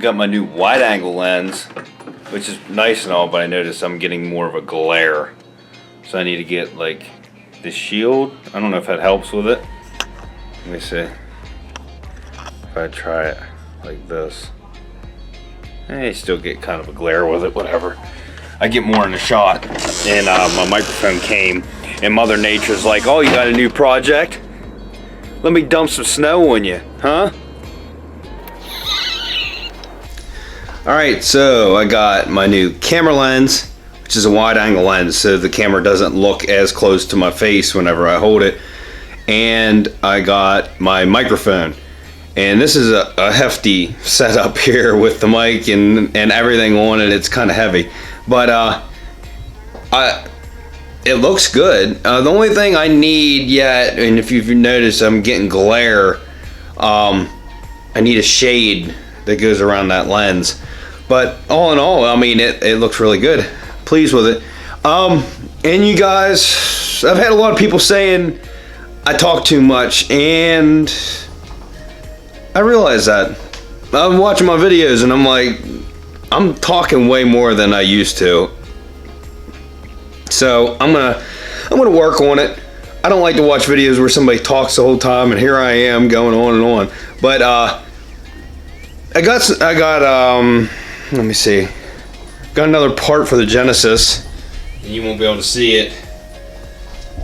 got my new wide angle lens, which is nice and all, but I noticed I'm getting more of a glare. So I need to get like the shield. I don't know if that helps with it. Let me see. If I try it like this. I still get kind of a glare with it, whatever. I get more in the shot. And my microphone came and Mother Nature's like, oh, you got a new project? Let me dump some snow on you, huh? Alright, so I got my new camera lens, which is a wide angle lens, so the camera doesn't look as close to my face whenever I hold it. And I got my microphone. And this is a hefty setup here with the mic and everything on it. It's kind of heavy. But it looks good. The only thing I need yet, and if you've noticed I'm getting glare, I need a shade that goes around that lens. But all in all, I mean, it looks really good. Pleased with it. And you guys, I've had a lot of people saying I talk too much, and I realize that. I'm watching my videos and I'm like, I'm talking way more than I used to. So I'm gonna work on it. I don't like to watch videos where somebody talks the whole time, and here I am going on and on. But I got let me see. Got another part for the Genesis. You won't be able to see it,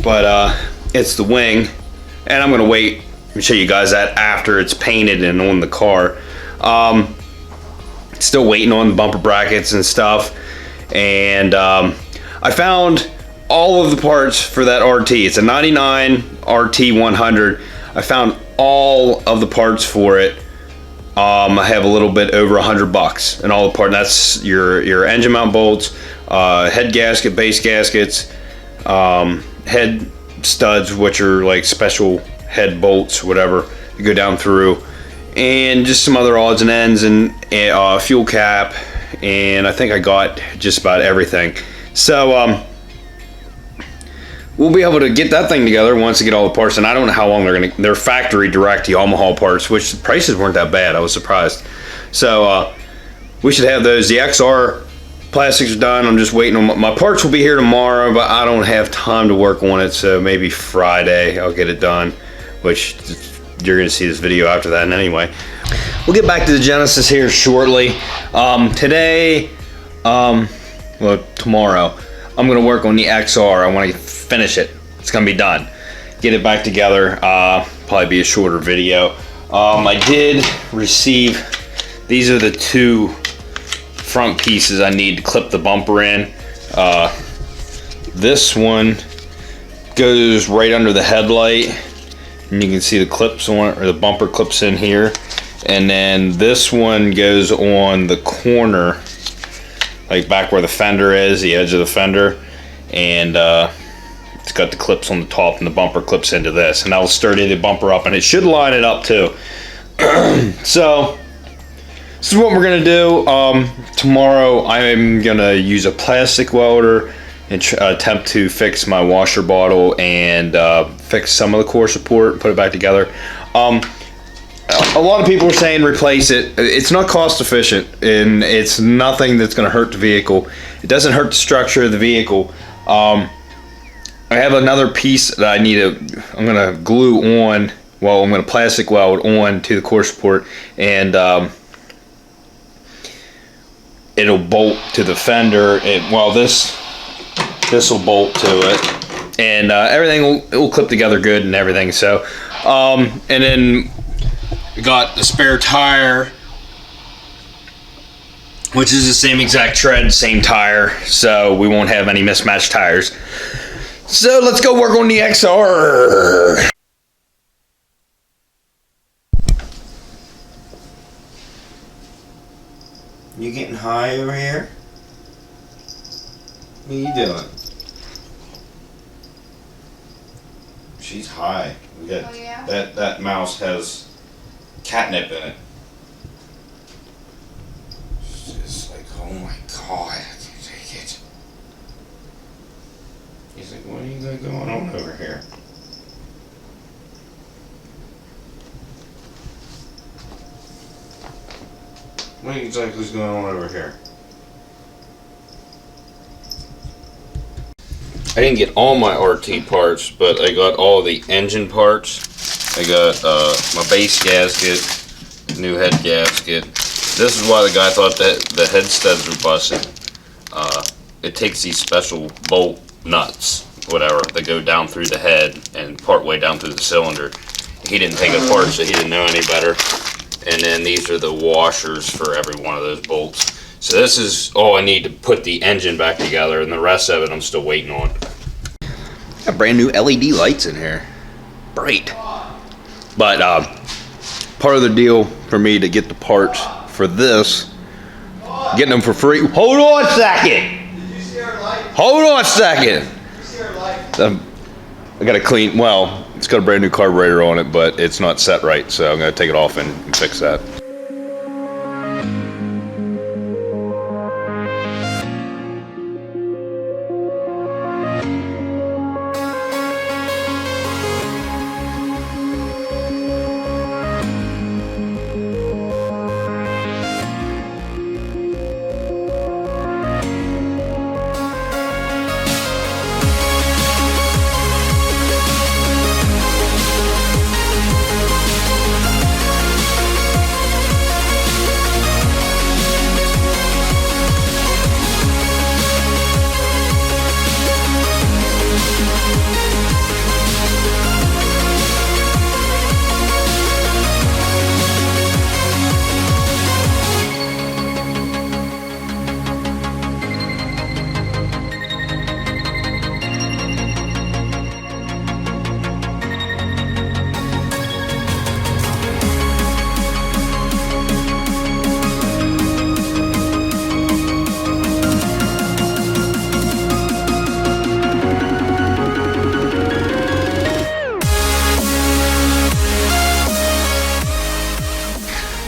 but it's the wing, and I'm gonna wait and show you guys that after it's painted and on the car. Still waiting on the bumper brackets and stuff, and I found all of the parts for that RT. It's a 99 RT 100. I found all of the parts for it. I have a little bit over $100 and all the parts. That's your engine mount bolts, head gasket, base gaskets, head studs, which are like special head bolts, whatever, you go down through, and just some other odds and ends, and fuel cap, and I think I got just about everything. So we'll be able to get that thing together once I get all the parts, and I don't know how long they're factory direct Yamaha parts, which the prices weren't that bad. I was surprised. So we should have those. The XR plastics are done. I'm just waiting on my parts. Will be here tomorrow, but I don't have time to work on it, so maybe Friday I'll get it done, which you're gonna see this video after that. And anyway, we'll get back to the Genesis here shortly. Today, well, tomorrow, I'm gonna work on the XR. I want to finish it. It's gonna be done. Get it back together. Probably be a shorter video. I did receive, these are the two front pieces I need to clip the bumper in. This one goes right under the headlight, and you can see the clips on it, or the bumper clips in here. And then this one goes on the corner, like back where the fender is, the edge of the fender, and it's got the clips on the top, and the bumper clips into this, and that'll sturdy the bumper up, and it should line it up too. So this is what we're gonna do. Tomorrow I'm gonna use a plastic welder and attempt to fix my washer bottle and fix some of the core support and put it back together. A lot of people are saying replace it. It's not cost efficient, and it's nothing that's going to hurt the vehicle. It doesn't hurt the structure of the vehicle. I have another piece that I'm going to glue on, well, I'm going to plastic weld on to the core support, and it'll bolt to the fender. Well, this will bolt to it, and everything will clip together good and everything. So, and then we got the spare tire, which is the same exact tread, same tire, so we won't have any mismatched tires. So let's go work on the XR. You getting high over here? What are you doing? She's high. We got, oh, yeah? That mouse has catnip in it. She's just like, oh my god, I can't take it. He's like, what are you got going on over here? what exactly is going on over here? I didn't get all my RT parts, but I got all the engine parts. I got my base gasket, new head gasket. This is why the guy thought that the head studs were busted. It takes these special bolt nuts, whatever, that go down through the head and part way down through the cylinder. He didn't take it apart, so he didn't know any better. And then these are the washers for every one of those bolts. So this is all I need to put the engine back together, and the rest of it I'm still waiting on. Got brand new LED lights in here. Bright. But part of the deal for me to get the parts for this, getting them for free. Hold on a second. Did you see our light? Hold on a second. Did you see our light? I got to clean, well, it's got a brand new carburetor on it, but it's not set right, so I'm going to take it off and fix that.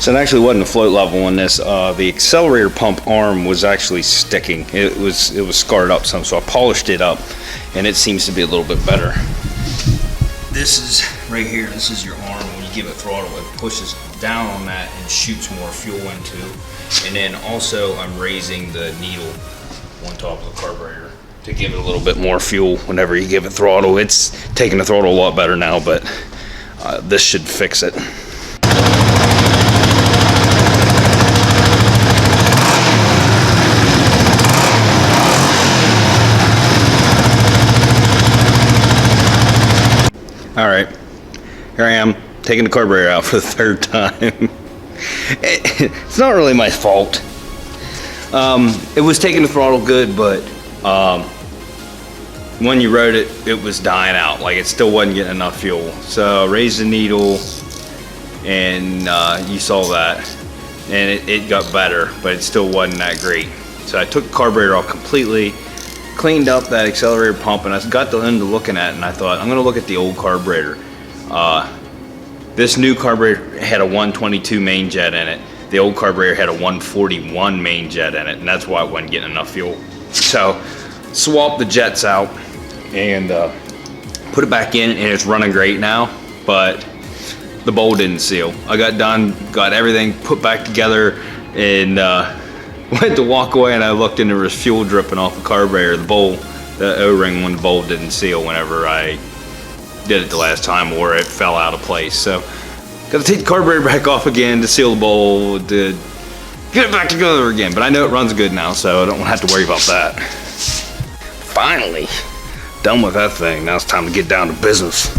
So it actually wasn't a float level on this. The accelerator pump arm was actually sticking. It was scarred up some, so I polished it up, and it seems to be a little bit better. This is right here. This is your arm. When you give it throttle, it pushes down on that and shoots more fuel into. And then also, I'm raising the needle on top of the carburetor to give it a little bit more fuel whenever you give it throttle. It's taking the throttle a lot better now, but this should fix it. All right, here I am taking the carburetor out for the third time. It's not really my fault. It was taking the throttle good, but when you rode it, it was dying out. Like, it still wasn't getting enough fuel. So I raised the needle, and you saw that, and it got better, but it still wasn't that great. So I took the carburetor off completely, cleaned up that accelerator pump, and I got the end to looking at it, and I thought, I'm gonna look at the old carburetor. This new carburetor had a 122 main jet in it. The old carburetor had a 141 main jet in it, and that's why it wasn't getting enough fuel. So swapped the jets out and put it back in, and it's running great now, but the bowl didn't seal. I got done, got everything put back together, and went to walk away, and I looked, and there was fuel dripping off the carburetor. The bowl, the O-ring, when the bowl didn't seal whenever I did it the last time, or it fell out of place. So got to take the carburetor back off again to seal the bowl, to get it back together again. But I know it runs good now, so I don't have to worry about that. Finally done with that thing. Now it's time to get down to business.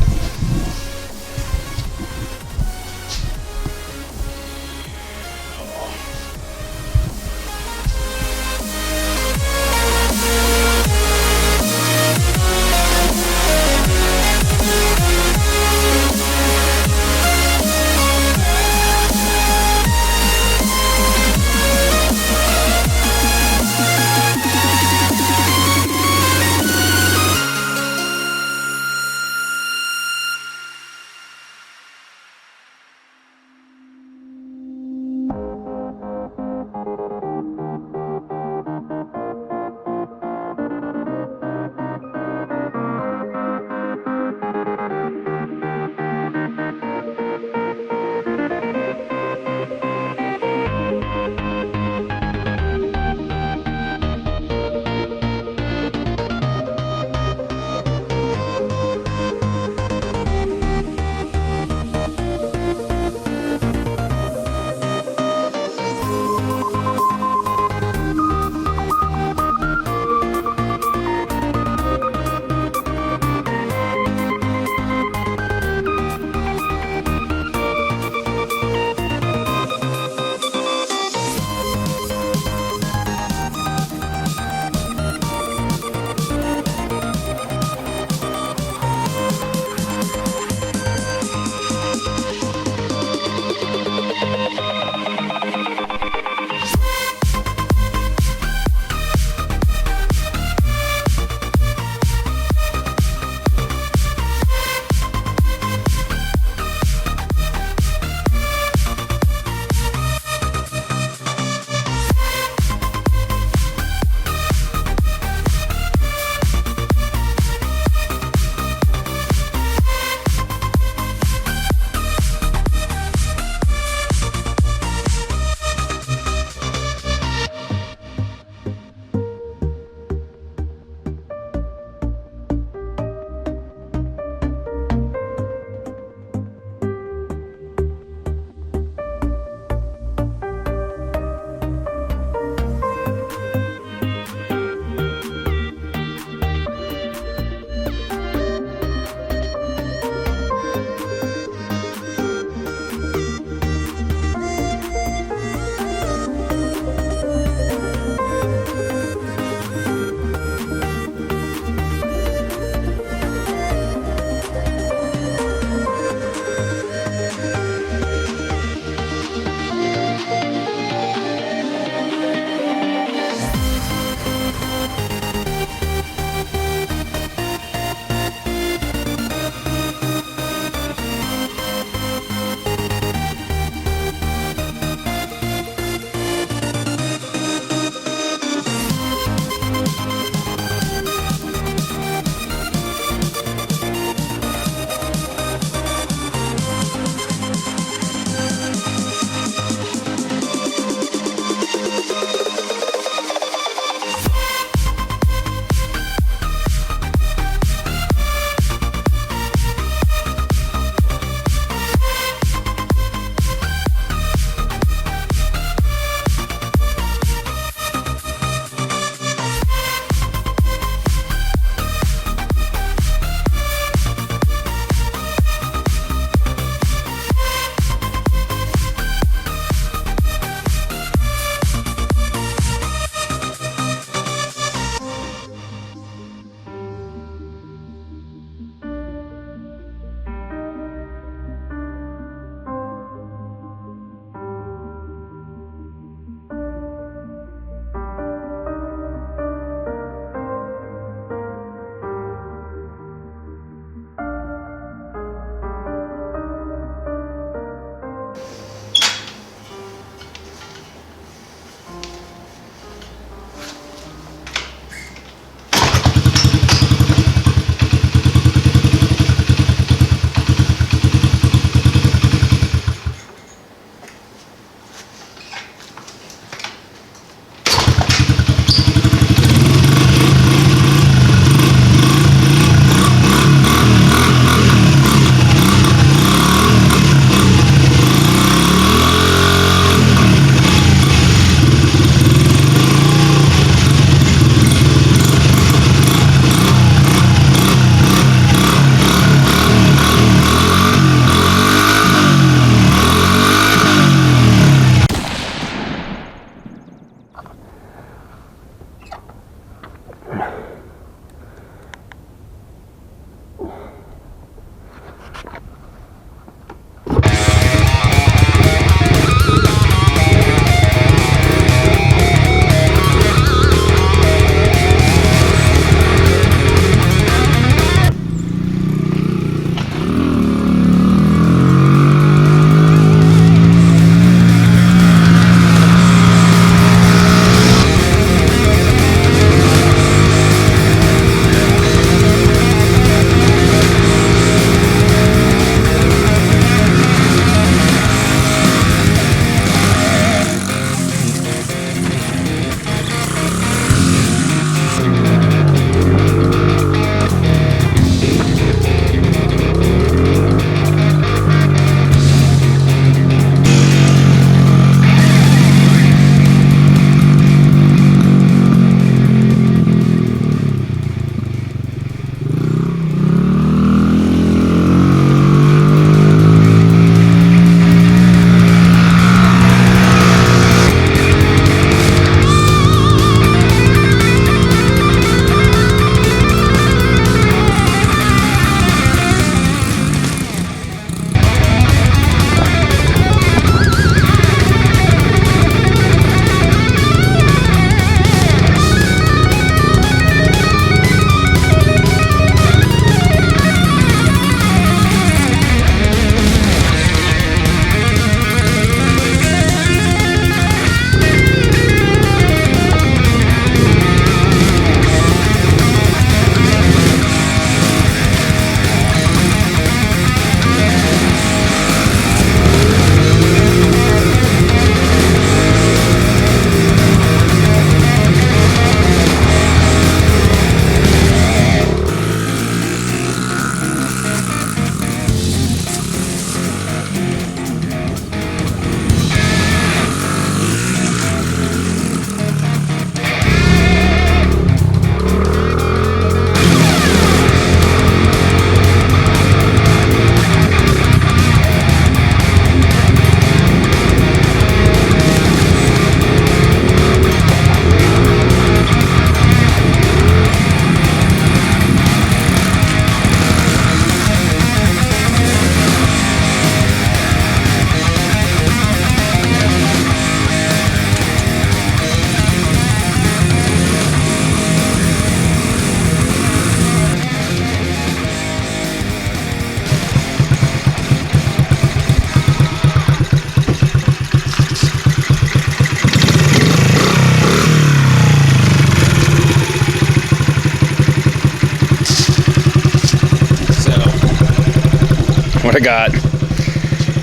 what I got.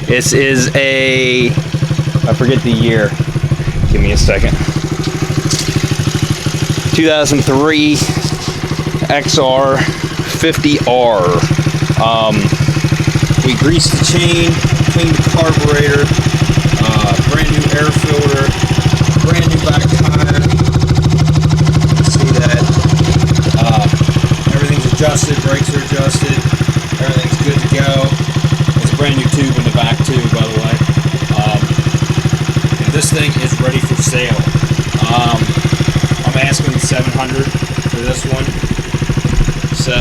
This is a, I forget the year. Give me a second. 2003 XR50R. We greased the chain, cleaned the carburetor, brand new air filter, brand new back tire. See that? Everything's adjusted, brakes are adjusted, everything's good to go. There's a brand new tube in the back too, by the way. And this thing is ready for sale. I'm asking $700 for this one. So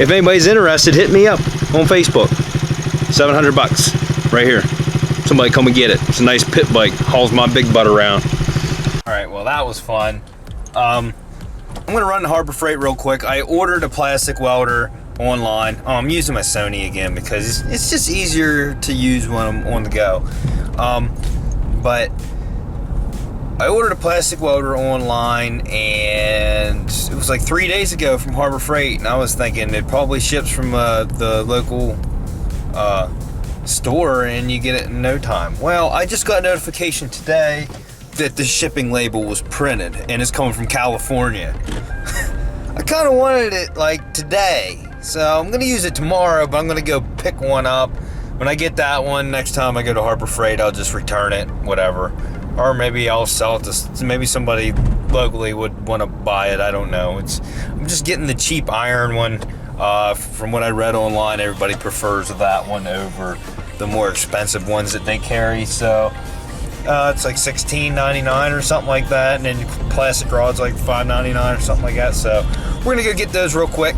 if anybody's interested, hit me up on Facebook. $700 right here. Somebody come and get it. It's a nice pit bike. Hauls my big butt around. All right, well that was fun. I'm gonna run Harbor Freight real quick. I ordered a plastic welder online. I'm using my Sony again because it's just easier to use when I'm on the go. But I ordered a plastic welder online, and it was like 3 days ago from Harbor Freight, and I was thinking it probably ships from the local store and you get it in no time. Well, I just got a notification today that the shipping label was printed and it's coming from California. I kind of wanted it like today, so I'm gonna use it tomorrow, but I'm gonna go pick one up. When I get that one, next time I go to Harbor Freight, I'll just return it, whatever. Or maybe I'll sell it to, maybe somebody locally would want to buy it. I don't know. I'm just getting the cheap iron one. From what I read online, everybody prefers that one over the more expensive ones that they carry. So it's like $16.99 or something like that, and then plastic rod's like $5.99 or something like that. So we're gonna go get those real quick.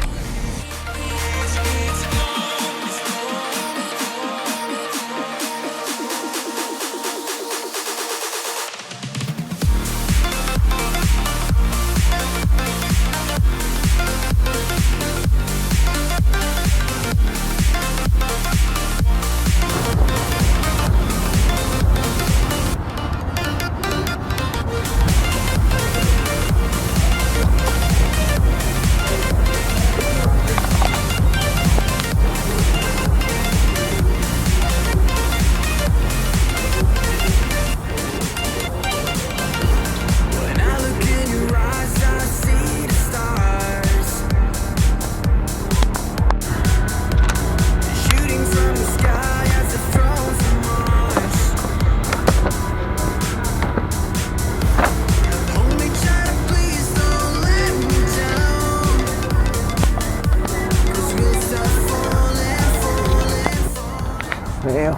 Well,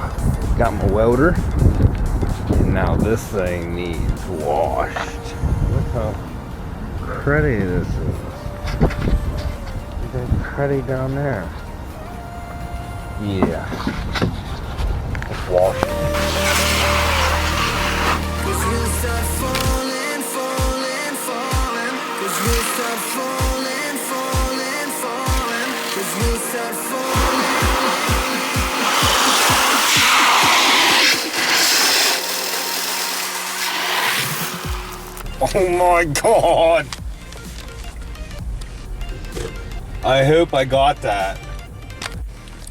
got my welder, and now this thing needs washed. Look how cruddy this is. Look at that cruddy down there. Yeah. Let's wash it. Oh my God! I hope I got that.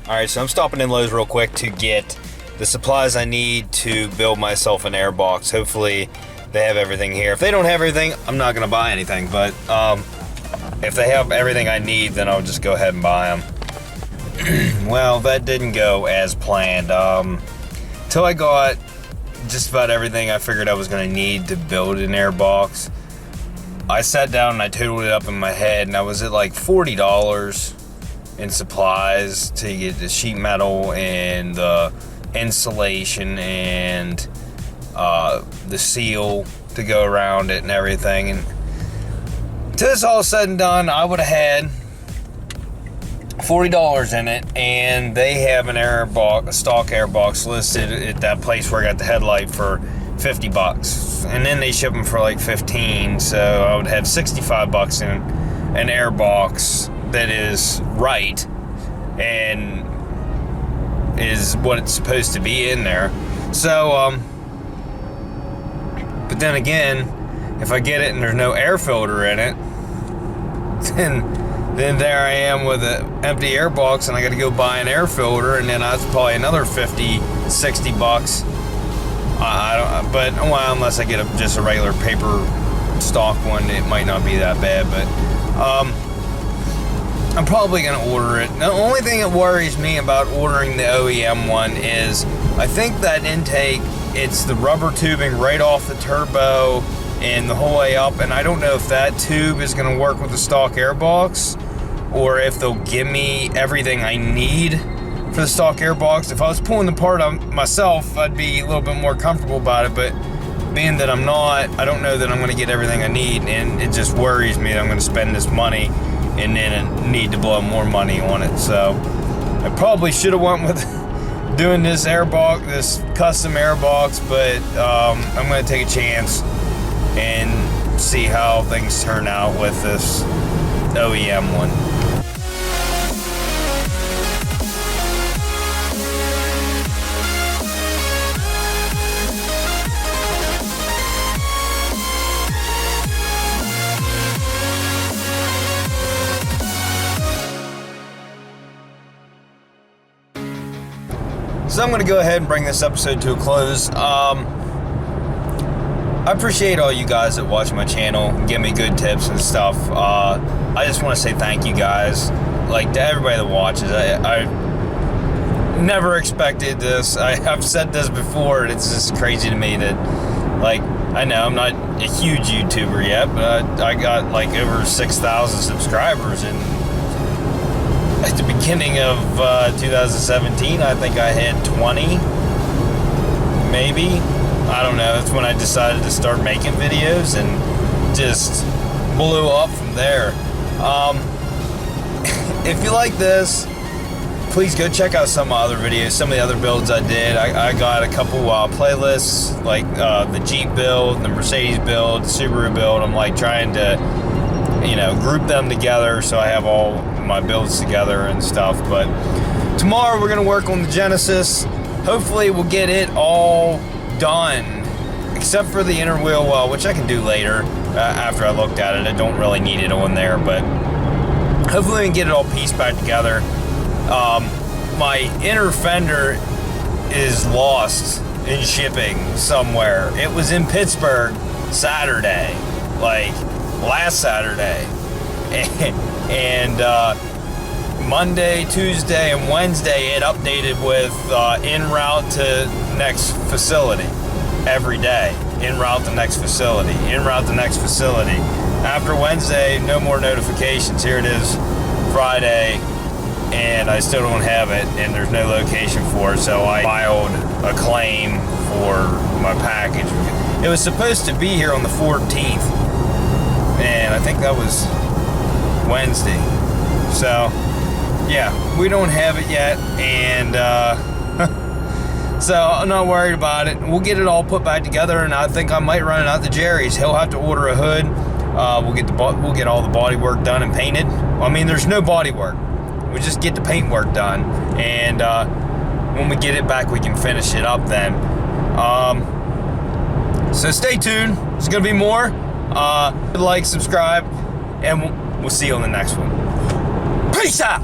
Alright, so I'm stopping in Lowe's real quick to get the supplies I need to build myself an airbox. Hopefully they have everything here. If they don't have everything, I'm not going to buy anything. But if they have everything I need, then I'll just go ahead and buy them. Well, that didn't go as planned. Till I got just about everything I figured I was going to need to build an airbox, I sat down and I totaled it up in my head, and I was at like $40 in supplies to get the sheet metal and the insulation and the seal to go around it and everything. And till it's all said and done, I would have had $40 in it, and they have an airbox, a stock airbox listed at that place where I got the headlight for $50, and then they ship them for like $15. So I would have $65 in an airbox that is right and is what it's supposed to be in there. So but then again, if I get it and there's no air filter in it, then then there I am with an empty air box, and I got to go buy an air filter, and then that's probably another 50, 60 bucks. I don't, but well, unless I get just a regular paper stock one, it might not be that bad. But I'm probably gonna order it. The only thing that worries me about ordering the OEM one is I think that intake, it's the rubber tubing right off the turbo and the whole way up, and I don't know if that tube is gonna work with the stock airbox or if they'll give me everything I need for the stock airbox. If I was pulling the part out myself, I'd be a little bit more comfortable about it, but being that I'm not, I don't know that I'm gonna get everything I need, and it just worries me that I'm gonna spend this money and then need to blow more money on it. So I probably should have went with doing this airbox, this custom airbox, but I'm gonna take a chance and see how things turn out with this OEM one. So I'm going to go ahead and bring this episode to a close. I appreciate all you guys that watch my channel, give me good tips and stuff. I just want to say thank you guys, like to everybody that watches. I never expected this. I've said this before, and it's just crazy to me that, like, I know I'm not a huge YouTuber yet, but I got like over 6,000 subscribers, and at the beginning of 2017, I think I had 20, maybe. I don't know. That's when I decided to start making videos, and just blew up from there. If you like this, please go check out some other videos, some of the other builds I did. I got a couple playlists, like the Jeep build, the Mercedes build, the Subaru build. I'm like trying to, you know, group them together so I have all my builds together and stuff. But tomorrow we're gonna work on the Genesis. Hopefully we'll get it all done except for the inner wheel well, which I can do later after I looked at it. I don't really need it on there, but hopefully we can get it all pieced back together. My inner fender is lost in shipping somewhere. It was in Pittsburgh Saturday, like last Saturday, and Monday, Tuesday, and Wednesday it updated with en route to next facility every day. En route to next facility. En route to next facility. After Wednesday, no more notifications. Here it is Friday, and I still don't have it, and there's no location for it, so I filed a claim for my package. It was supposed to be here on the 14th, and I think that was Wednesday. So yeah, we don't have it yet, and so I'm not worried about it. We'll get it all put back together, and I think I might run it out to Jerry's. He'll have to order a hood. We'll get all the body work done and painted. Well, I mean, there's no body work. We just get the paint work done, and when we get it back, we can finish it up then. So stay tuned. There's gonna be more. Like, subscribe, and we'll see you on the next one. Peace out.